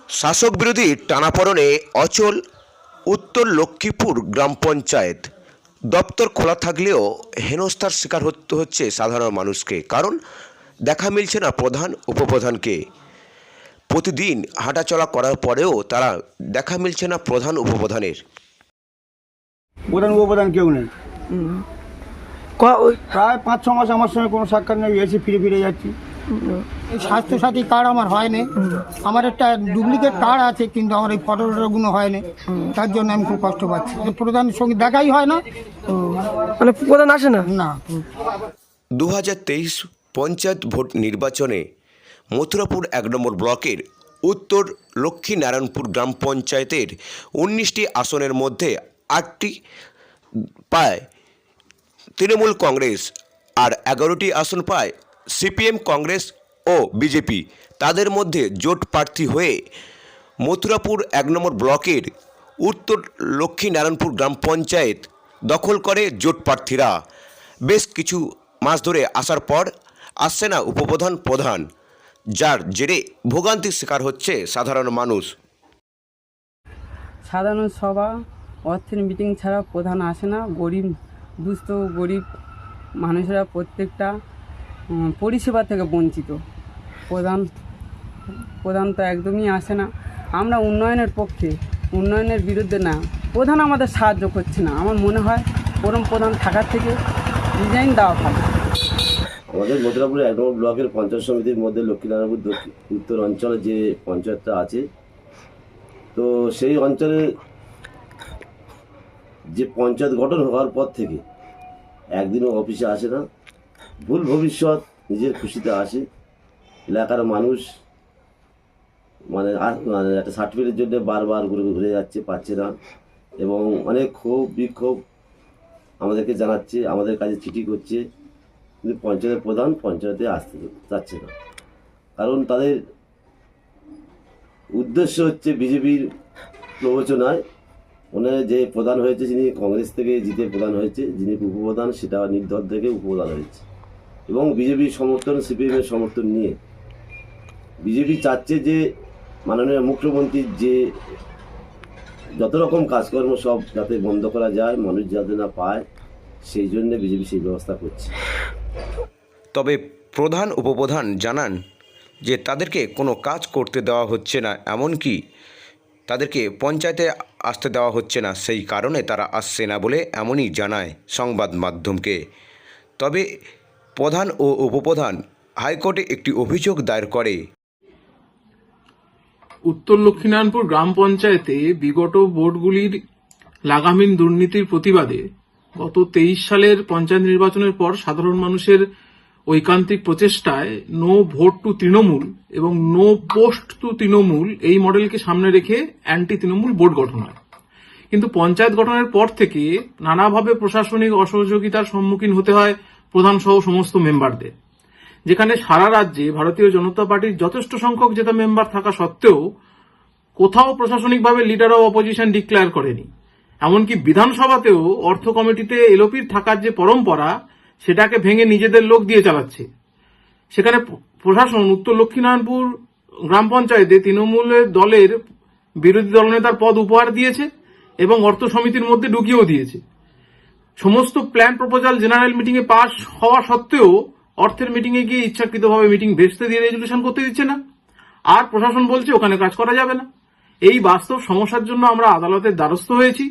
শাসক বিরোধী টানাপোড়েনে অচল উত্তর লক্ষ্মীপুর গ্রাম পঞ্চায়েত দপ্তর খোলা থাকলেও হেনস্থার শিকার হতে হচ্ছে সাধারণ মানুষকে। কারণ দেখা মিলছে না প্রধান উপপ্রধানকে। প্রতিদিন হাঁটাচলা করার পরেও তারা দেখা মিলছে না প্রধান উপপ্রধানের। প্রধান উপপ্রধান কেউ নেই। প্রায় 5-6 মাস আমার সঙ্গে কোনো সাক্ষাৎ নেই, এসে ফিরে ফিরে যাচ্ছি। এই স্বাস্থ্যসাথী কার্ড আমার হয়নি, আমার একটা ডুপ্লিকেট কার্ড আছে কিন্তু আমার এই ফটোগুলো হয়নি, তার জন্য আমি খুব কষ্ট পাচ্ছি। প্রধানের সঙ্গে দেখাই হয় না, মানে প্রধান আসে না। না 2023 পঞ্চায়েত ভোট নির্বাচনে মথুরাপুর 1 নম্বর ব্লকের উত্তর লক্ষ্মীনারায়ণপুর গ্রাম পঞ্চায়েতের 19টি আসনের মধ্যে 8টি পায় তৃণমূল কংগ্রেস আর 11টি আসন পায় সিপিএম কংগ্রেস ও বিজেপি। তাদের মধ্যে জোট প্রার্থী হয়ে মথুরাপুর 1 নম্বর ব্লকের উত্তর লক্ষ্মীনারায়ণপুর গ্রাম পঞ্চায়েত দখল করে জোট প্রার্থীরা। বেশ কিছু মাস ধরে আসার পর আসছে না উপপ্রধান প্রধান, যার জেরে ভোগান্তির শিকার হচ্ছে সাধারণ মানুষ। সাধারণ সভা অর্থের মিটিং ছাড়া প্রধান আসে না। দুস্থ গরিব মানুষেরা প্রত্যেকটা পরিষেবা থেকে বঞ্চিত। প্রধান তো একদমই আসে না। আমরা উন্নয়নের পক্ষে, উন্নয়নের বিরুদ্ধে না। প্রধান আমাদের সাহায্য করছে না। আমার মনে হয় প্রধান থাকার থেকে রিজাইন দেওয়া ভালো। আমাদের মথুরাপুর 1 নম্বর ব্লকের পঞ্চায়েত সমিতির মধ্যে লক্ষ্মীনারায়ণপুর উত্তর অঞ্চলে যে পঞ্চায়েতটা আছে, তো সেই অঞ্চলে যে পঞ্চায়েত গঠন হওয়ার পর থেকে একদিনও অফিসে আসে না। ভুল ভবিষ্যৎ নিজের খুশিতে আসে। এলাকার মানুষ মানে একটা সার্টিফিকেটের জন্য বারবার ঘুরে যাচ্ছে, পাচ্ছে না, এবং অনেক ক্ষোভ বিক্ষোভ আমাদেরকে জানাচ্ছে, আমাদের কাছে চিঠি করছে, কিন্তু পঞ্চায়েতের প্রধান পঞ্চায়েতে আসতে চাচ্ছে না। কারণ তাদের উদ্দেশ্য হচ্ছে বিজেপির প্রবচনায় ওনার যে প্রধান হয়েছে, যিনি কংগ্রেস থেকে জিতে প্রধান হয়েছে, যিনি উপপ্রধান সেটা নির্দল থেকে উপপ্রধান হয়েছে, এবং বিজেপির সমর্থন, সিপিএমের সমর্থন নিয়ে বিজেপি চাচ্ছে যে মাননীয় মুখ্যমন্ত্রীর যে যত রকম কাজকর্ম সব যাতে বন্ধ করা যায়, মানুষ যাতে না পায়, সেই জন্য বিজেপি সেই ব্যবস্থা করছে। তবে প্রধান উপপ্রধান জানান যে তাদেরকে কোনো কাজ করতে দেওয়া হচ্ছে না, এমনকি তাদেরকে পঞ্চায়েতে আসতে দেওয়া হচ্ছে না, সেই কারণে তারা আসছে না বলে এমনই জানায় সংবাদ মাধ্যমকে। তবে প্রধান ও উপপ্রধান হাইকোর্টে একটি অভিযোগ দায়ের করে। উত্তর লক্ষ্মীনারায়ণপুর গ্রাম পঞ্চায়েতে বিগত বোর্ডগুলির লাগামহীন দুর্নীতির প্রতিবাদে গত 23 সালের পঞ্চায়েত নির্বাচনের পর সাধারণ মানুষের ঐকান্তিক প্রচেষ্টায় নো ভোট টু তৃণমূল এবং নো পোস্ট টু তৃণমূল এই মডেলকে সামনে রেখে অ্যান্টি তৃণমূল বোর্ড গঠন হয়। কিন্তু পঞ্চায়েত গঠনের পর থেকে নানাভাবে প্রশাসনিক অসহযোগিতার সম্মুখীন হতে হয় প্রধান সহ সমস্ত মেম্বারদের। যেখানে সারা রাজ্যে ভারতীয় জনতা পার্টির যথেষ্ট সংখ্যক জেতা মেম্বার থাকা সত্ত্বেও কোথাও প্রশাসনিকভাবে লিডার অব অপোজিশন ডিক্লেয়ার করেনি। এমনকি বিধানসভাতেও অর্থ কমিটিতে এলওপির থাকার যে পরম্পরা, সেটাকে ভেঙে নিজেদের লোক দিয়ে চালাচ্ছে। সেখানে প্রশাসন উত্তর লক্ষ্মীনারায়ণপুর গ্রাম পঞ্চায়েতে তৃণমূলের দলের বিরোধী দলনেতার পদ উপহার দিয়েছে এবং অর্থ সমিতির মধ্যে ঢুকিয়েও দিয়েছে। সমস্ত প্ল্যান প্রপোজাল জেনারেল মিটিংয়ে পাস হওয়া সত্ত্বেও অর্থের মিটিংয়ে গিয়ে ইচ্ছাকৃতভাবে মিটিং ভেস্তে দিয়ে রেজলিউশন করতে দিচ্ছে না। আর প্রশাসন বলছে ওখানে কাজ করা যাবে না। এই বাস্তব সমস্যার জন্য আমরা আদালতের দ্বারস্থ হয়েছি।